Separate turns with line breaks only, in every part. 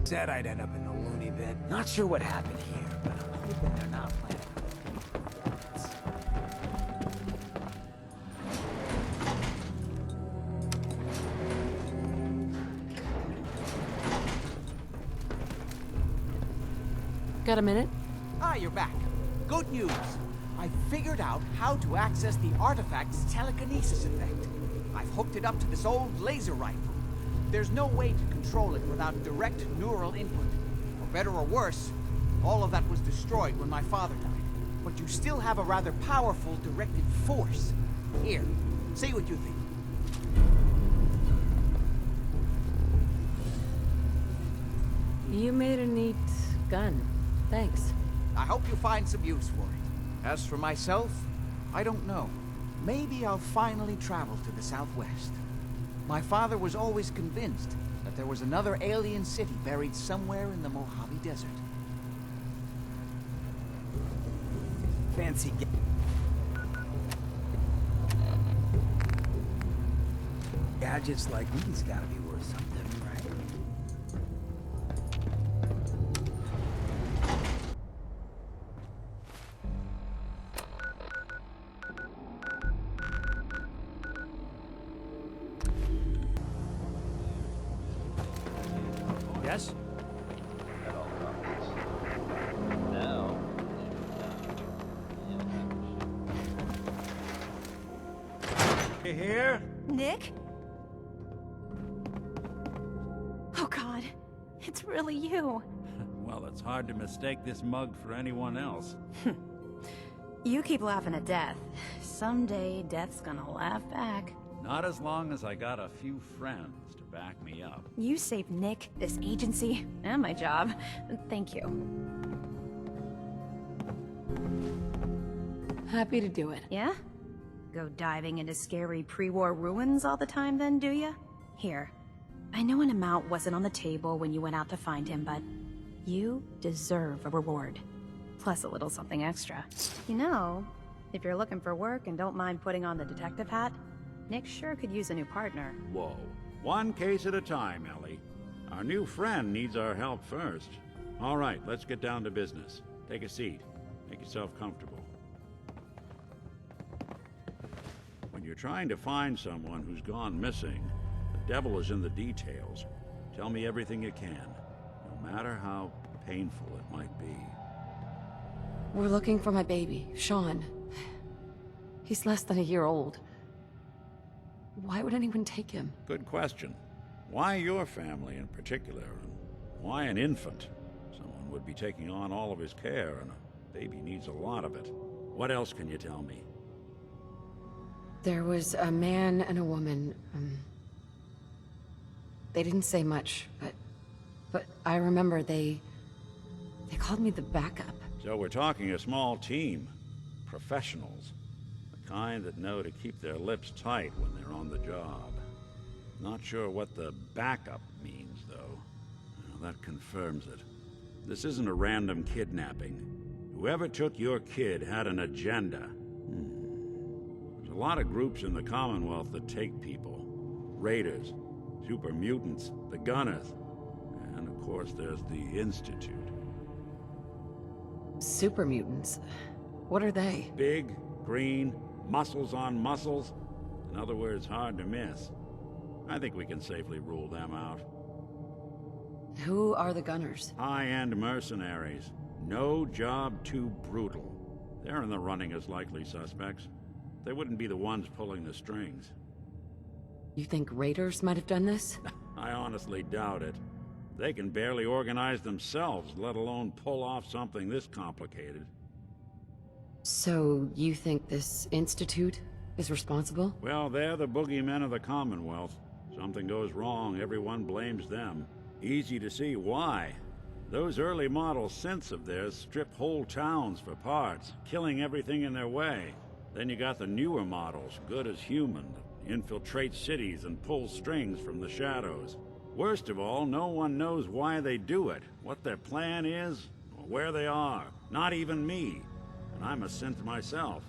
Said I'd end up in the loony bin. Not sure what happened here, but I'm hoping they're not planning.
Got a minute?
Ah, you're back. Good news. I figured out how to access the artifact's telekinesis effect. I've hooked it up to this old laser rifle. There's no way to control it without direct neural input. For better or worse, all of that was destroyed when my father died. But you still have a rather powerful directed force. Here, see what you think.
You made a neat gun. Thanks.
I hope you find some use for it. As for myself, I don't know. Maybe I'll finally travel to the Southwest. My father was always convinced that there was another alien city buried somewhere in the Mojave Desert.
Fancy gadgets like these gotta be worth something, right? Yes? You here?
Nick? Oh God, it's really you.
Well, it's hard to mistake this mug for anyone else.
You keep laughing at death. Someday, death's gonna laugh back.
Not as long as I got a few friends to back me up.
You saved Nick, this agency, and my job. Thank you.
Happy to do it.
Yeah? Go diving into scary pre-war ruins all the time then, do ya? Here. I know an amount wasn't on the table when you went out to find him, but you deserve a reward. Plus a little something extra. You know, if you're looking for work and don't mind putting on the detective hat, Nick sure could use a new partner.
Whoa. One case at a time, Ellie. Our new friend needs our help first. All right, let's get down to business. Take a seat. Make yourself comfortable. When you're trying to find someone who's gone missing, the devil is in the details. Tell me everything you can, no matter how painful it might be.
We're looking for my baby, Sean. He's less than a year old. Why would anyone take him?
Good question. Why your family in particular? And why an infant? Someone would be taking on all of his care, and a baby needs a lot of it. What else can you tell me?
There was a man and a woman. They didn't say much, but I remember they called me the backup.
So we're talking a small team. Professionals. The kind that know to keep their lips tight when they're on the job. Not sure what the backup means, though. Well, that confirms it. This isn't a random kidnapping. Whoever took your kid had an agenda. There's a lot of groups in the Commonwealth that take people. Raiders, super mutants, the Gunners, and of course there's the Institute.
Super mutants. What are they?
Big, green, muscles on muscles. In other words, hard to miss. I think we can safely rule them out.
Who are the Gunners?
High-end mercenaries. No job too brutal. They're in the running as likely suspects. They wouldn't be the ones pulling the strings.
You think raiders might have done this?
I honestly doubt it. They can barely organize themselves, let alone pull off something this complicated.
So, you think this Institute is responsible?
Well, they're the boogeymen of the Commonwealth. Something goes wrong, everyone blames them. Easy to see why. Those early model synths of theirs strip whole towns for parts, killing everything in their way. Then you got the newer models, good as human, that infiltrate cities and pull strings from the shadows. Worst of all, no one knows why they do it, what their plan is, or where they are. Not even me. And I'm a synth myself.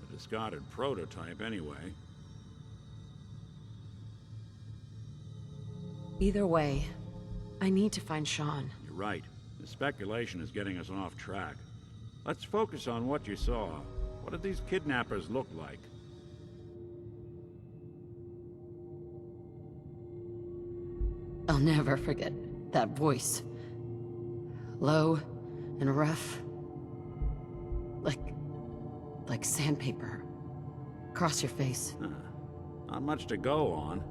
A discarded prototype, anyway.
Either way, I need to find Sean.
You're right. The speculation is getting us off track. Let's focus on what you saw. What did these kidnappers look like?
I'll never forget that voice. Low and rough. Like sandpaper. Across your face.
Huh. Not much to go on,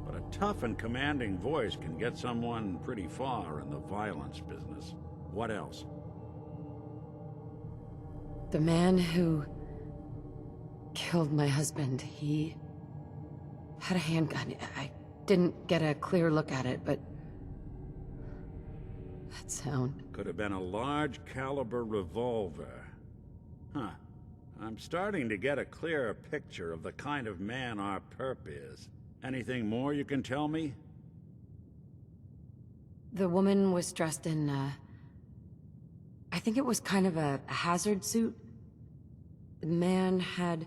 but a tough and commanding voice can get someone pretty far in the violence business. What else?
The man who killed my husband, he had a handgun. I didn't get a clear look at it, but that sound.
Could have been a large caliber revolver. Huh. I'm starting to get a clearer picture of the kind of man our perp is. Anything more you can tell me?
The woman was dressed in, I think it was kind of a hazard suit. The man had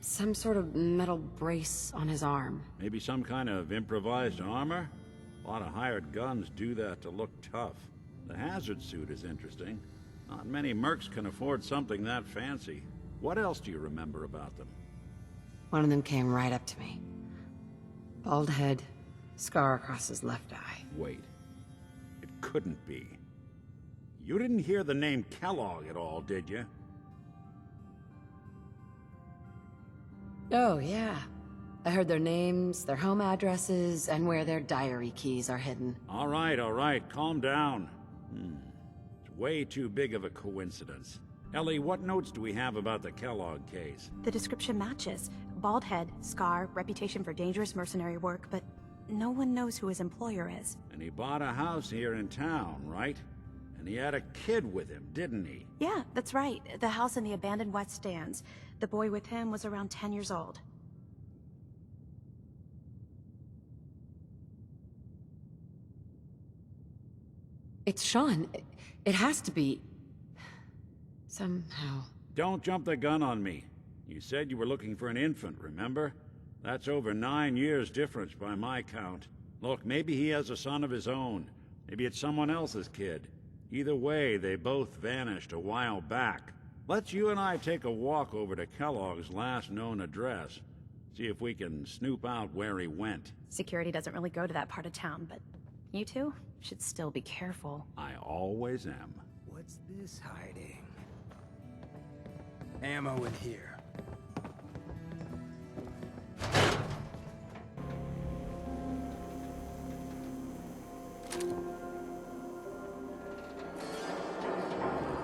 some sort of metal brace on his arm.
Maybe some kind of improvised armor? A lot of hired guns do that to look tough. The hazard suit is interesting. Not many mercs can afford something that fancy. What else do you remember about them?
One of them came right up to me. Bald head, scar across his left eye.
Wait. It couldn't be. You didn't hear the name Kellogg at all, did you?
Oh, yeah. I heard their names, their home addresses, and where their diary keys are hidden.
All right, calm down. It's way too big of a coincidence. Ellie, what notes do we have about the Kellogg case?
The description matches. Bald head, scar, reputation for dangerous mercenary work, but no one knows who his employer is.
And he bought a house here in town, right? And he had a kid with him, didn't he?
Yeah, that's right. The house in the abandoned West Stands. The boy with him was around 10 years old.
It's Sean. It has to be. Somehow.
Don't jump the gun on me. You said you were looking for an infant, remember? That's over 9 years difference by my count. Look, maybe he has a son of his own. Maybe it's someone else's kid. Either way, they both vanished a while back. Let's you and I take a walk over to Kellogg's last known address. See if we can snoop out where he went.
Security doesn't really go to that part of town, but you two should still be careful.
I always am.
What's this hiding? Ammo in here.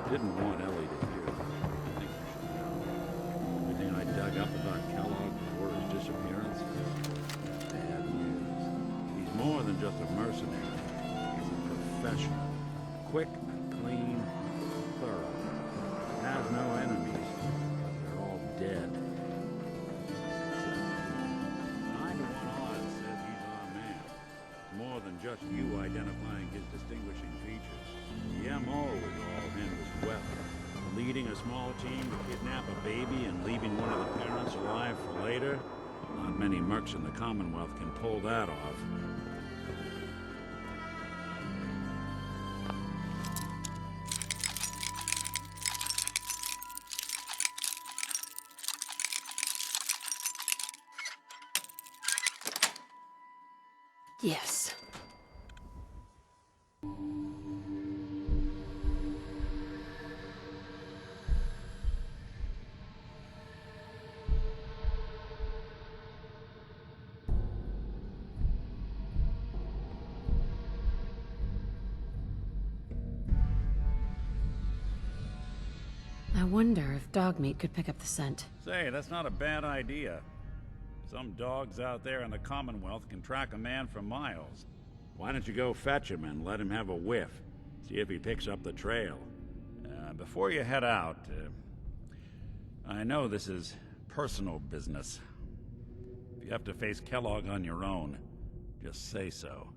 Didn't want Ellie to hear that. I think we should know. Everything I dug up about Kellogg before his disappearance is bad news. He's more than just a mercenary. He's a professional. Quick, clean, thorough. Has no enemies, but they're all dead. 9-to-1 odds says he's our man. More than just you identifying his distinguishing features. The MO is all him as well. Leading a small team to kidnap a baby and leaving one of the parents alive for later? Not many mercs in the Commonwealth can pull that off.
Yes. I wonder if dog meat could pick up the scent.
Say, that's not a bad idea. Some dogs out there in the Commonwealth can track a man for miles. Why don't you go fetch him and let him have a whiff? See if he picks up the trail. Before you head out, I know this is personal business. If you have to face Kellogg on your own, just say so.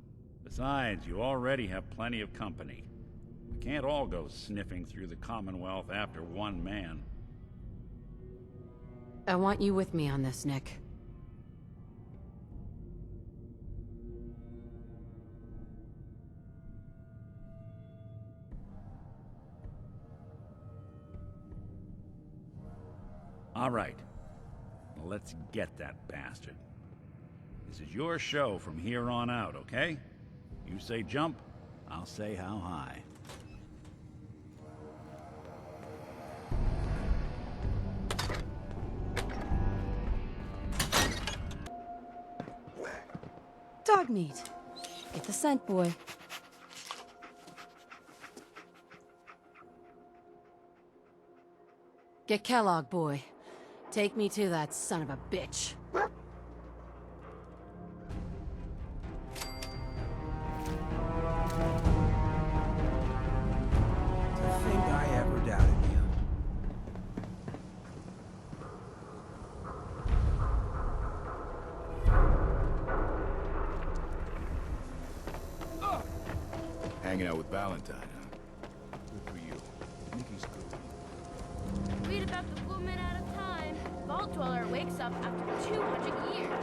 Besides, you already have plenty of company. We can't all go sniffing through the Commonwealth after one man.
I want you with me on this, Nick.
All right. Let's get that bastard. This is your show from here on out, okay? You say jump, I'll say how high.
Dog meat. Get the scent, boy. Get Kellogg, boy. Take me to that son of a bitch.
To think I ever doubted you.
Hanging out with Valentine, huh? Good for you. Nikki's good.
Read about the woman out of time. Vault Dweller wakes up after 200 years.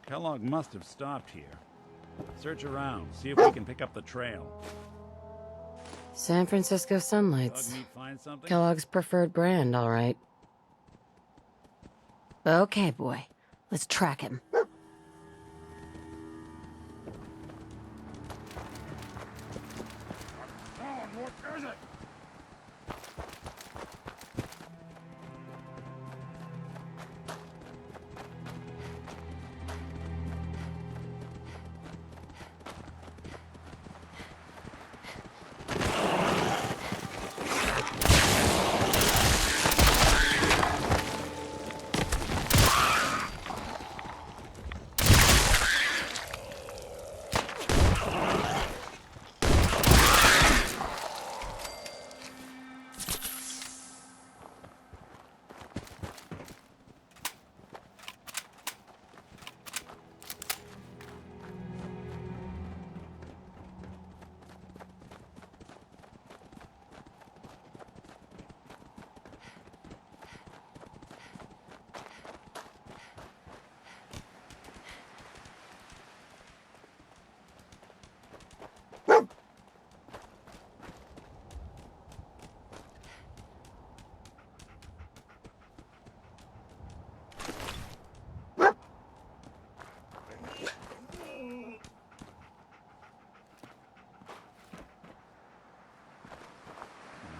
Kellogg must have stopped here. Search around, see if we can pick up the trail.
San Francisco
Dog
Sunlights.
meat find something?
Kellogg's preferred brand, all right. Okay, boy. Let's track him.
What is it?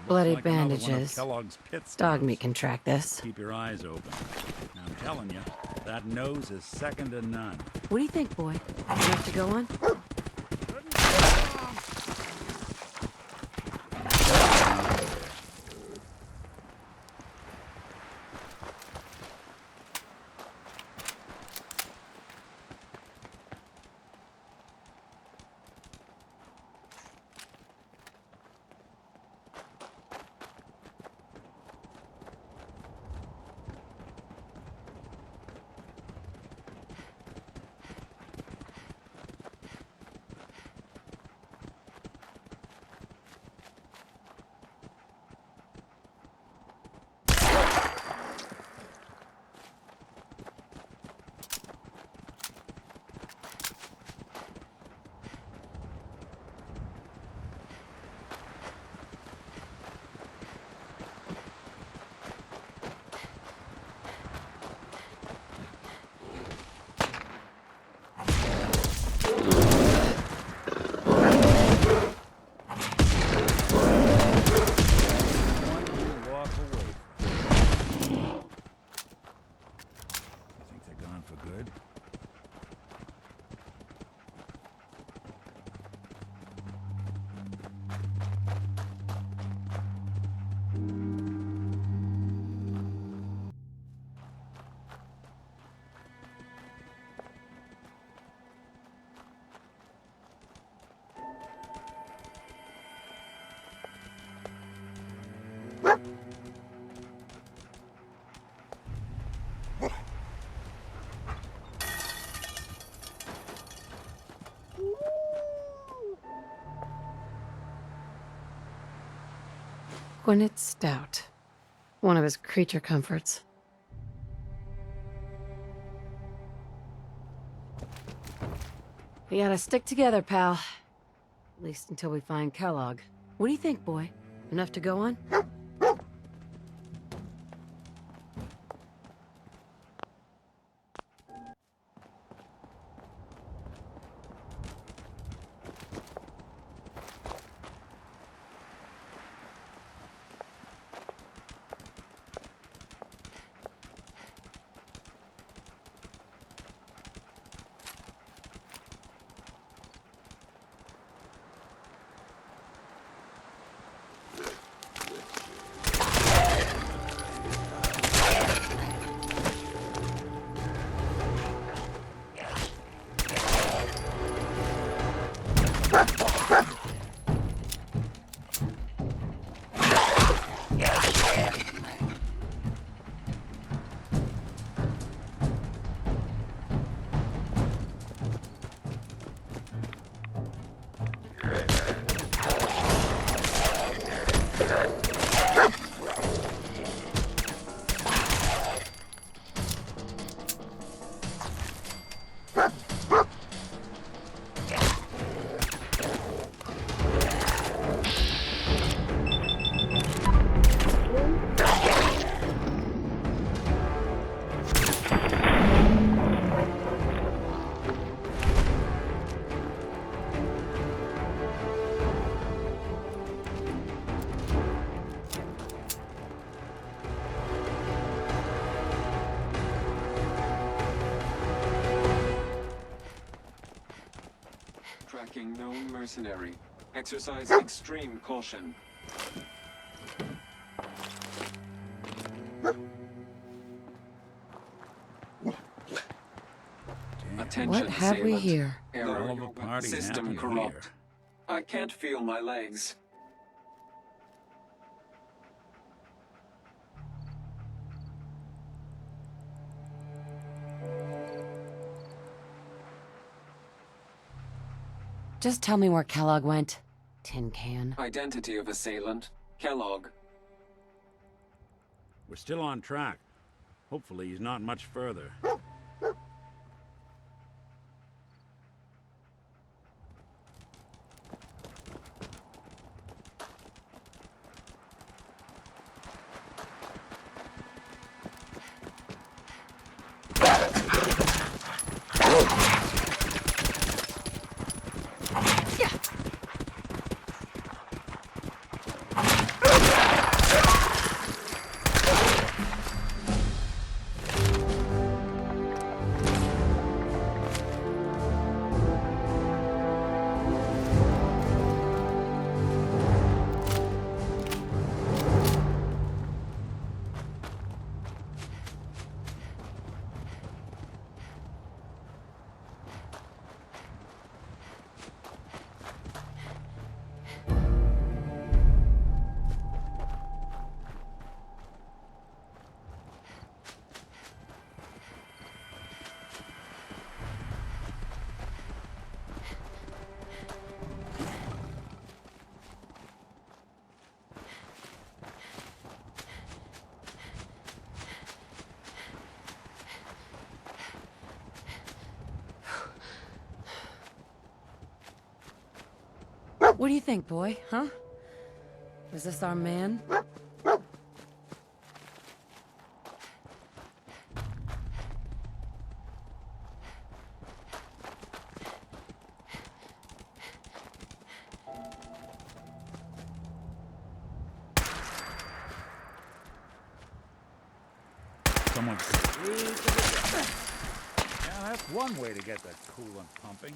Bloody
Like another one of
bandages.
Kellogg's pit
Dog
stops.
meat can track this.
Keep your eyes open. I'm telling you, that nose is second to none.
What do you think, boy? Enough to go on? Quinnet Stout. One of his creature comforts. We gotta stick together, pal. At least until we find Kellogg. What do you think, boy? Enough to go on?
Tracking known mercenary. Exercise extreme caution. Attention,
What have we
assailant.
here?
Error.
Hell of a party
System
happening
corrupt.
here.
I can't feel my legs.
Just tell me where Kellogg went. Tin can.
Identity of assailant. Kellogg.
We're still on track. Hopefully he's not much further.
What do you think, boy? Huh? Is this our man?
Someone. Yeah, that's one way to get the coolant pumping.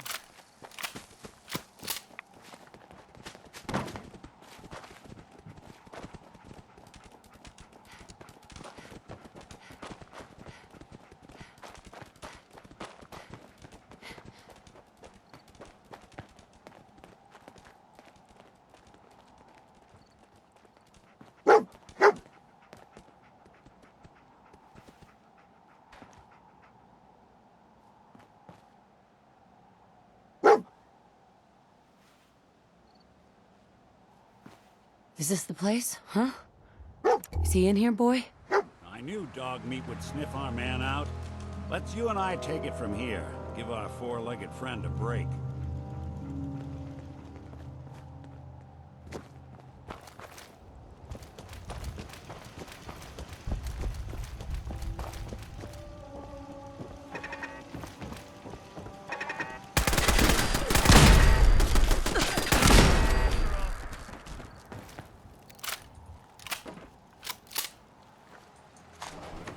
Is this the place? Huh? Is he in here, boy?
I knew dog meat would sniff our man out. Let's you and I take it from here. Give our four-legged friend a break.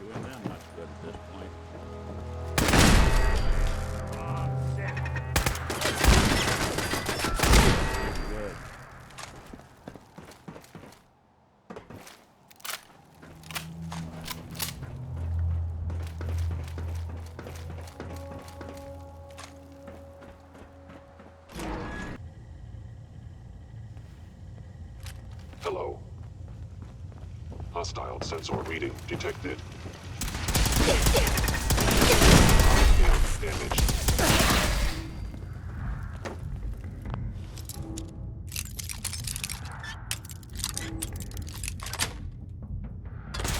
Doing them much good at this point. Good.
Hello. Hostile sensor reading detected. Damage.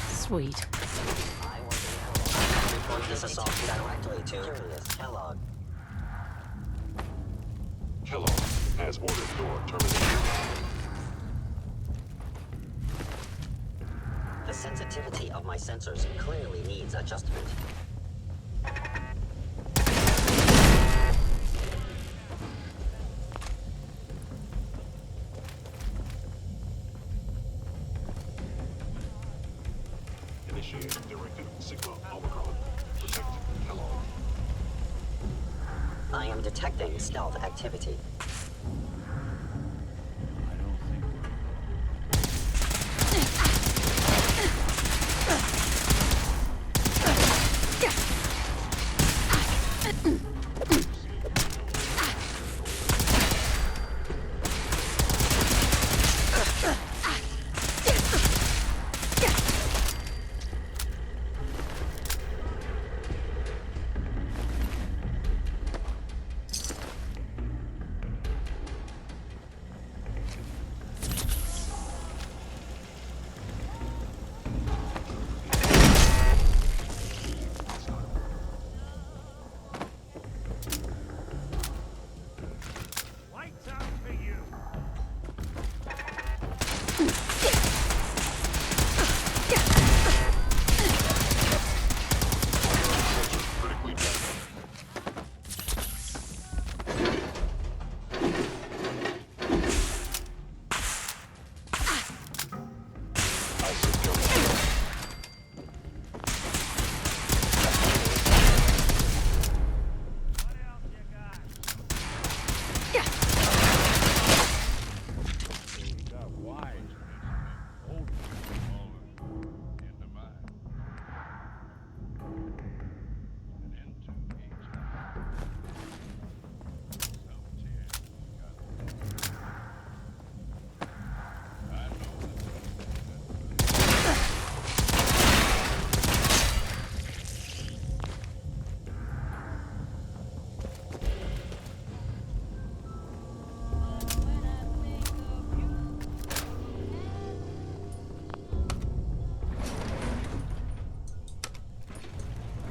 Sweet.
Report this assault directly to Kellogg.
Kellogg has ordered door terminated.
The sensitivity of my sensors clearly needs adjustment.
Initiate directive Sigma Omicron. Protect Kellogg.
I am detecting stealth activity.
I don't think we're... Lights out for you!
Critically damaged. I secure Kellogg.
What else you got? We got wise. Old into mine. And into each I know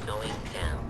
Going down.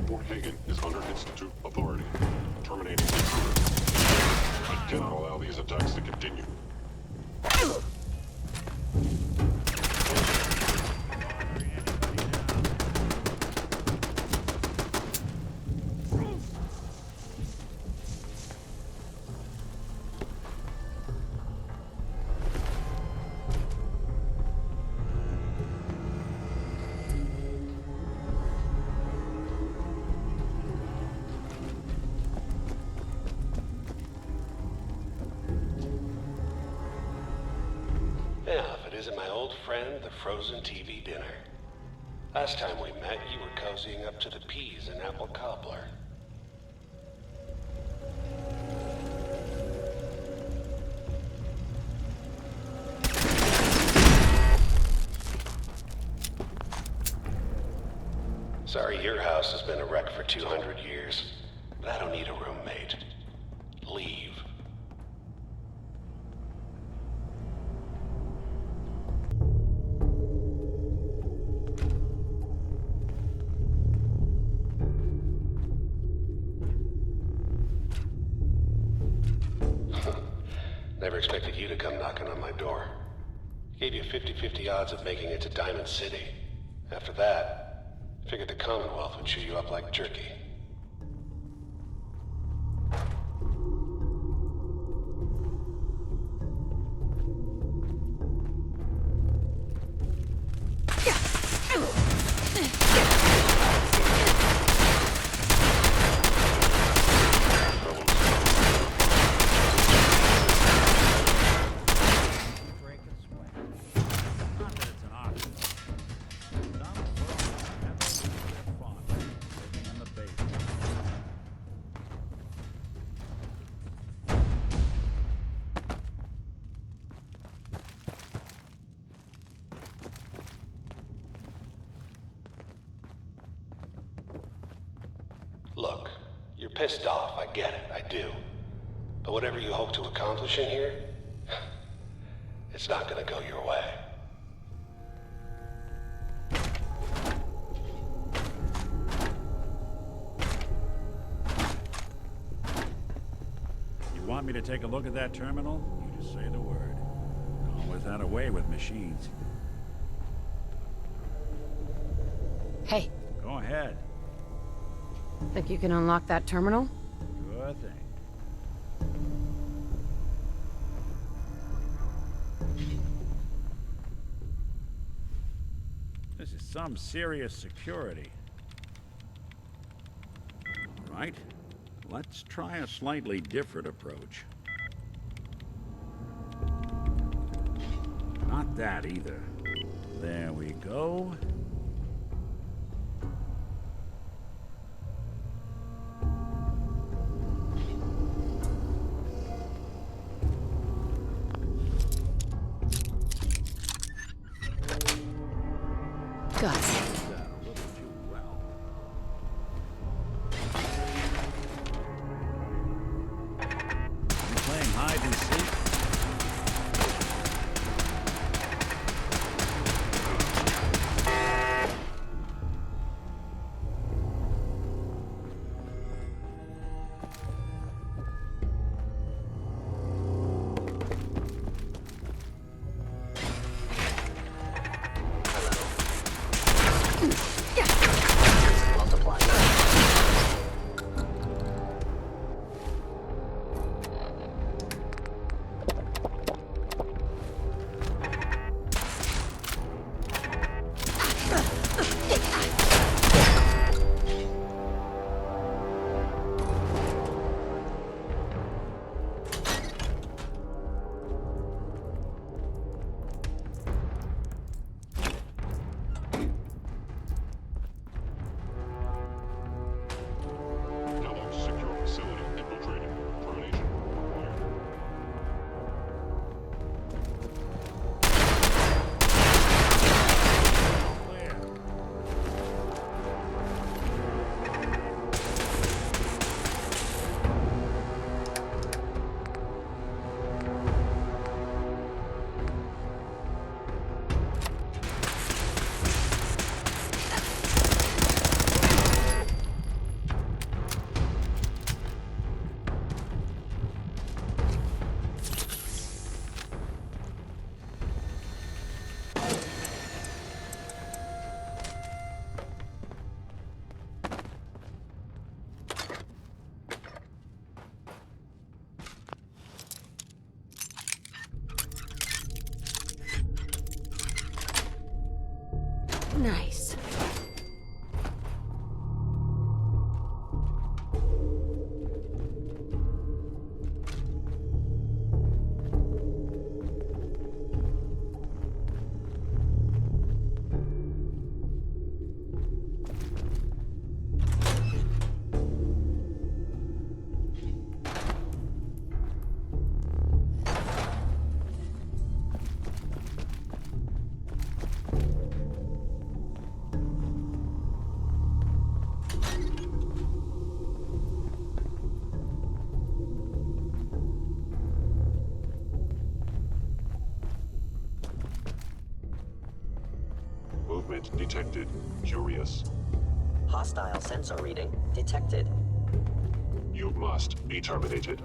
Fort Hagen is under Institute authority. Terminating the intruder. I cannot allow these attacks to continue.
visit my old friend, the frozen TV dinner. Last time we met, you were cozying up to the peas and apple cobbler. Sorry your house has been a wreck for 200 years, but I don't need a roommate. Leave. Never expected you to come knocking on my door. Gave you 50-50 odds of making it to Diamond City. After that, figured the Commonwealth would chew you up like jerky. Look, you're pissed off, I get it, I do. But whatever you hope to accomplish in here, it's not gonna go your way.
You want me to take a look at that terminal? You just say the word. Always had a way with machines.
Hey,
Go ahead.
think you can unlock that terminal?
Sure thing. This is some serious security. All right, let's try a slightly different approach. Not that either. There we go.
Gus.
That a little too well. You playing hide and seek?
detected. Curious.
Hostile sensor reading detected.
You must be terminated.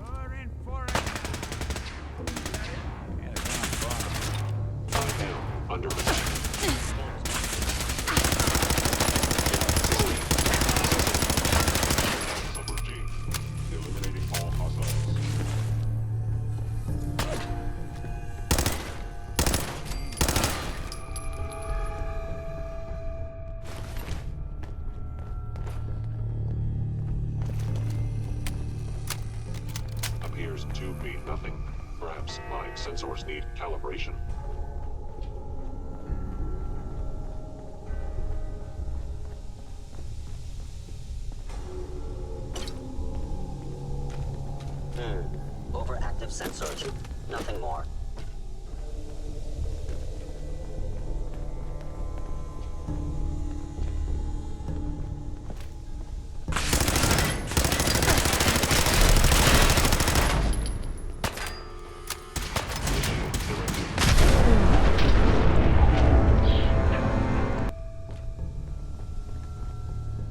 I am under attack. Subroutine. Eliminating all hostiles. Appears to be nothing. Perhaps my sensors need calibration.
Overactive sensors. Nothing more.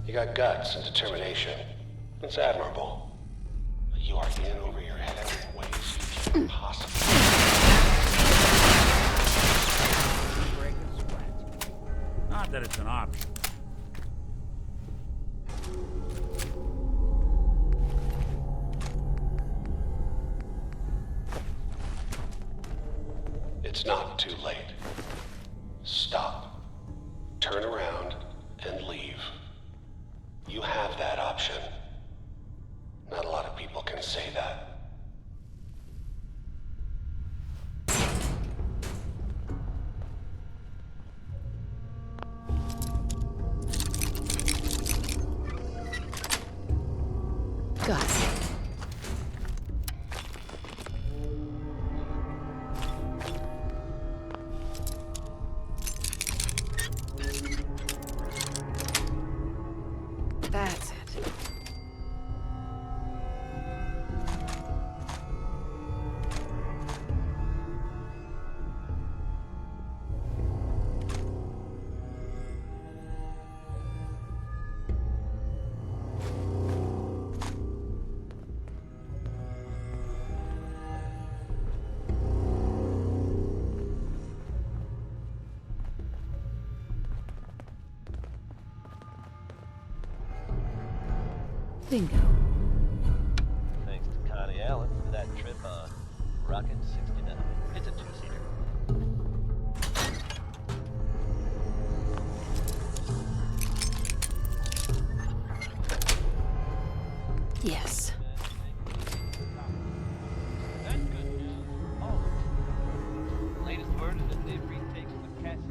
You got guts and determination. It's admirable. But you are in over your head in ways you can't possibly.
Break a sweat. Not that it's an option.
It's not too late. Stop. Turn around and leave. You have that option. Not a lot of people can say that.
Got it. That's it. Bingo.
Thanks to Connie Allen for that trip on Rocket 69. It's a two-seater.
Yes.
That's good news. Oh, latest word is that they've retaken the castle.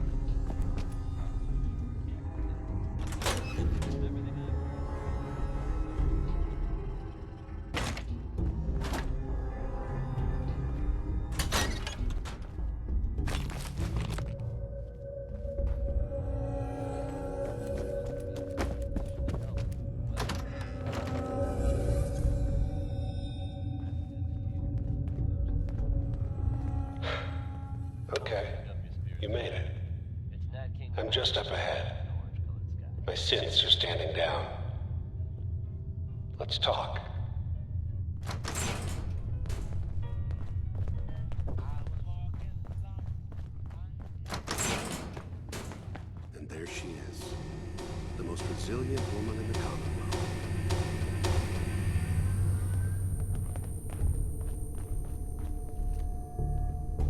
Okay. You made it. I'm just up ahead. My synths are standing down. Let's talk.
And there she is. The most resilient woman in the Commonwealth.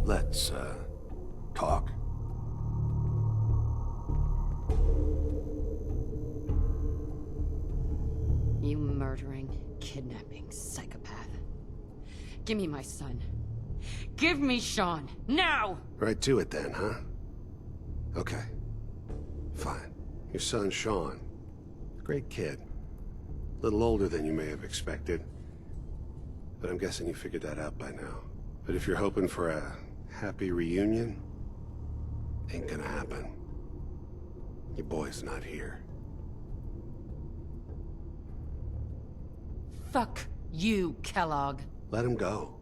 Let's, talk.
You murdering, kidnapping psychopath. Give me my son. Give me Sean, now!
Right to it then, huh? Okay. Fine. Your son, Sean. Great kid. A little older than you may have expected. But I'm guessing you figured that out by now. But if you're hoping for a happy reunion, ain't gonna happen. Your boy's not here.
Fuck you, Kellogg.
Let him go.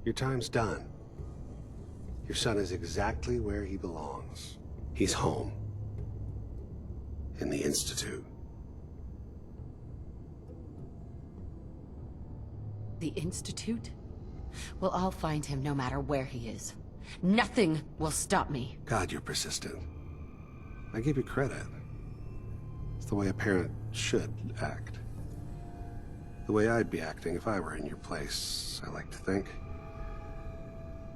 Your time's done. Your son is exactly where he belongs. He's home. in the Institute.
The Institute? Well, I'll find him no matter where he is. Nothing will stop me.
God, you're persistent. I give you credit. It's the way a parent should act. The way I'd be acting if I were in your place, I like to think.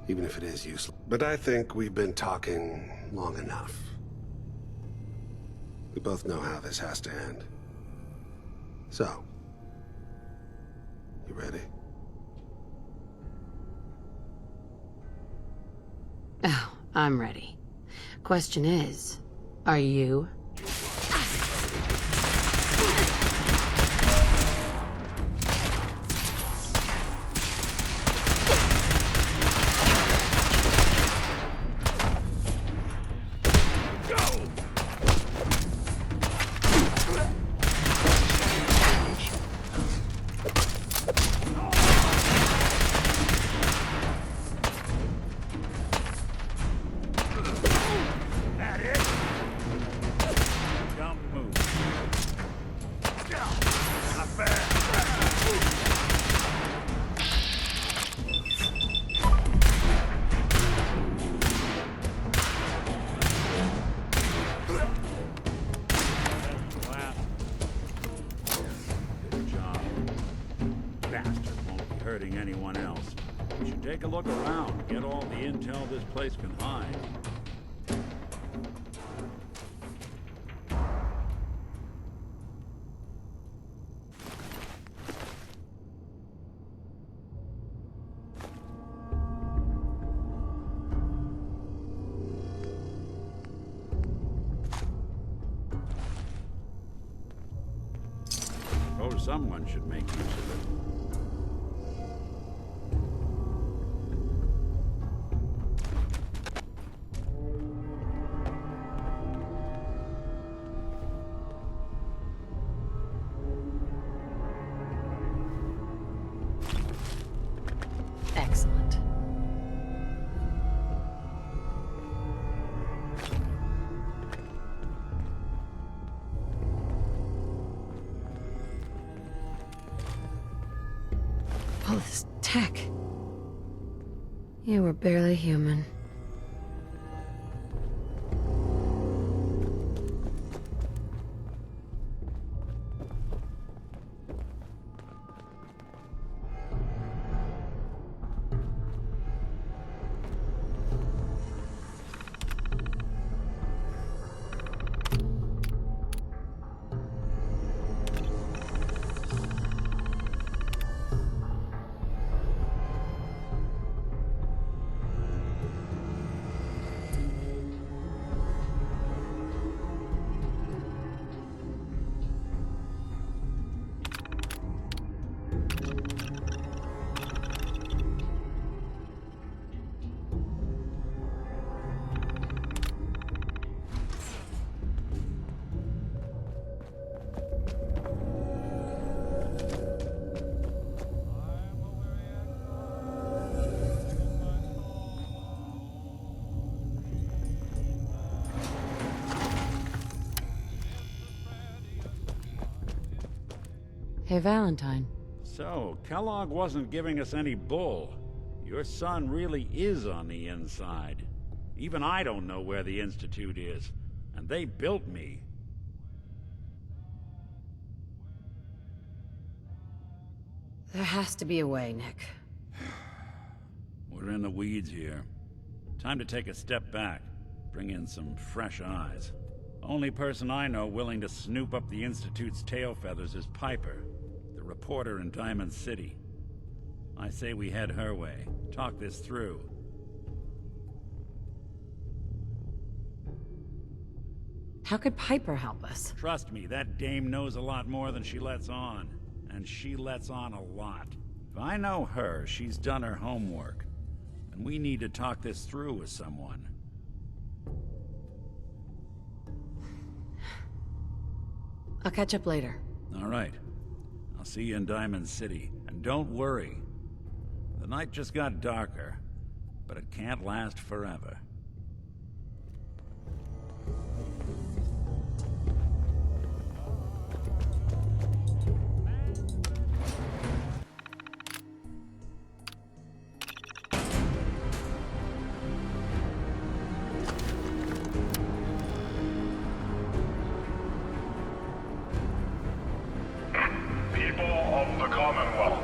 Even if it is useless. But I think we've been talking long enough. We both know how this has to end. So, you ready?
Oh, I'm ready. Question is, are you?
Anyone else. We should take a look around, get all the intel this place can hide. Suppose someone should make use of it.
Excellent. All this tech. You were barely human. Hey, Valentine.
So, Kellogg wasn't giving us any bull. Your son really is on the inside. Even I don't know where the Institute is. And they built me.
There has to be a way, Nick.
We're in the weeds here. Time to take a step back. Bring in some fresh eyes. Only person I know willing to snoop up the Institute's tail feathers is Piper, the reporter in Diamond City. I say we head her way. Talk this through.
How could Piper help us?
Trust me, that dame knows a lot more than she lets on. And she lets on a lot. If I know her, she's done her homework. And we need to talk this through with someone.
I'll catch up later.
All right. I'll see you in Diamond City. And don't worry. The night just got darker, but it can't last forever.
The Commonwealth.